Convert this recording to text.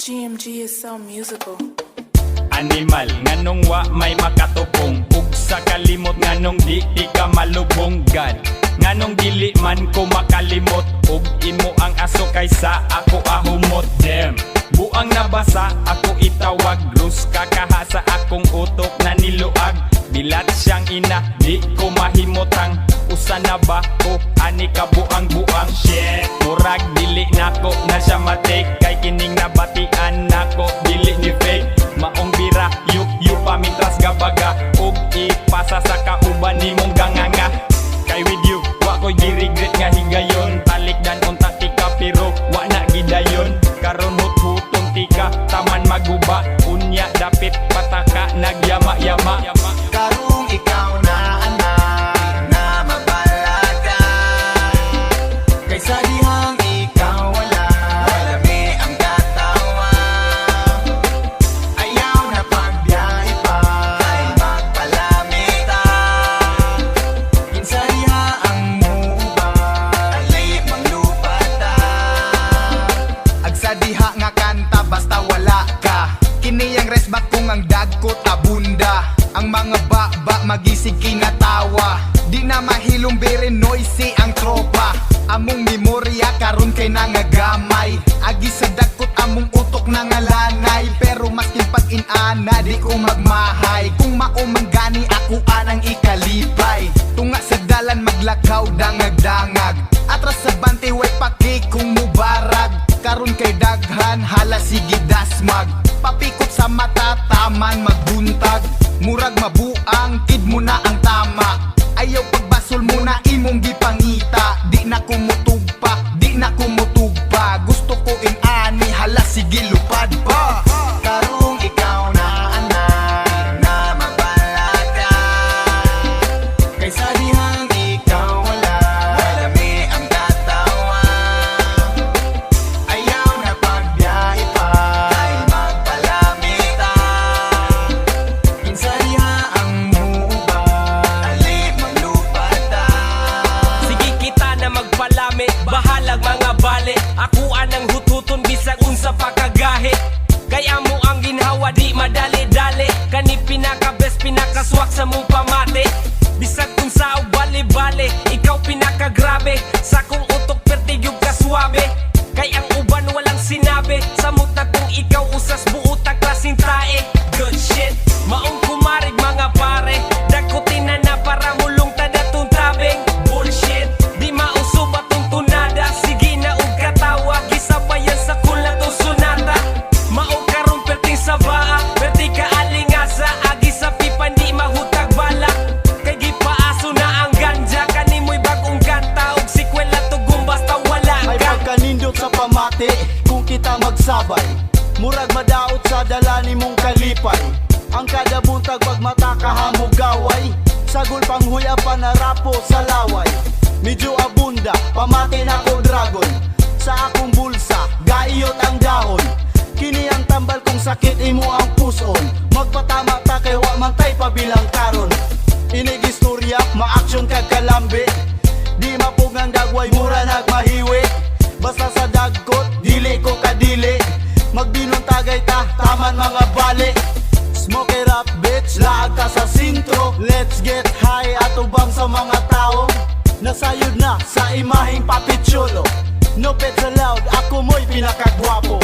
GMG is so musical. Animal, nganong wa may makatubong. Ug sa kalimot, nganong di ka malubong. God, nganong dili man ko makalimot. Ug imo ang aso kaysa ako ahumot. Damn, buang nabasa ako itawag. Rus kakaha sa akong utok na niluag. Bilat siyang ina, di ko mahimotang. Usa na ba ko, ani ka buang-buang. Shit, murag dili nako na siya matik. Kay kining nabatian nako, dili ni fake. Maong bira, yu pamitras gabaga. Ug ipasa sa kauban ni mong ganganga. Kay with you, wa ko'y gi-regret nga higayon. Talikdan unta tika pero wa na gidayon. Karon hut-hutong tika, taman maguba. Unya dapit pataka, nagyama-yama. Karong ikaw na anak na mabalaga. Kaysa dihang ikaw wala, walami ang katawa. Ayaw na pagbiyahe pa, ay magpalamita. Kinsa diha ang muba, alay manglupata. Agsa diha nga kanta basta wala ka. Kini ang resbak kung ang dagkot abunda. Ang mga baba magisig kinatawa. Di na mahilumbere noisy ang tropa. Among memorya karon kay nangagamay. Agi sa dagkot among utok nangalanay. Pero maskin pag-inana di ko magmahay. Kung maumanggani ako anang ikalipay. Tunga sa dalan maglakaw dangag-dangag. Atras sa bante way paki kung mubarag. Karon kay daghan hala sige dasmag. Papikot sa mata taman magbuntag. Murag mabuang, kid mo na ang tama. Ayaw pagbasol mo na imong gipangita. Di na kumutugpa, di na kumutugpa. Gusto ko inani, hala sige lupad pa. Karong ikaw na anak na mabalaga. Kaysa dihang ikaw wala, walami ang katawa. Ayaw na pagbiyahe pa, ay magpalamita. Kinsa diha ang muba, ali manglupata. Sige kita na magpalami, bahalag mga bale. Ako anang hututon bisag unsa pa kagahe. Kay amo ang ginhawa di madali-dali. Kani pinaka-best pinakaswak sa mong pamate. Bisag unsa og bali-bali, ikaw pinakagrabe. Sa kong utok pertigyog ka suabe. Kay ang uban walang sinabi. Samot na kung ikaw usas buot ang klaseng tae. Good shit, maong kumarig mga pare. Dakutin na para mulong tadatong tabing. Bullshit, di mausub atong tunada. Sige na og katawa, gisabayan sa kulatong sunata. Maong karon perting sa baa, perti ka alingasa. Agi sa pipan di mahutag bala. Kay gipaaso na ang ganja. Kanimoy bagong kanta og sikwela tugong basta wala Ay ka. pagkanindot sa pamati kung kita magsabay. Murag madaot sa dalani mong kalipay. Ang kada buntag pag mata kahamog gaway. Sagol panghuya panarapo sa laway. Medyo abunda, pamati na ko dragon. Sa akong bulsa, gaiyot ang dahon. Kini ang tambal kung sakit imo ang puson. Magpatama ta kay wa man tay pabilang karon. Inig istorya, ma-action kag kalambi. Di mapugang dagway, mura nagmahiwi. Basta sa dagkot, dili ko kadili. Magbinong tagay ta, taman mga bali. Smoke it up bitch, laag ka sa sintro. Let's get high at ubang sa mga tao. Nasayod na sa imaheng papitsolo. No pets allowed, ako mo'y pinakagwapo.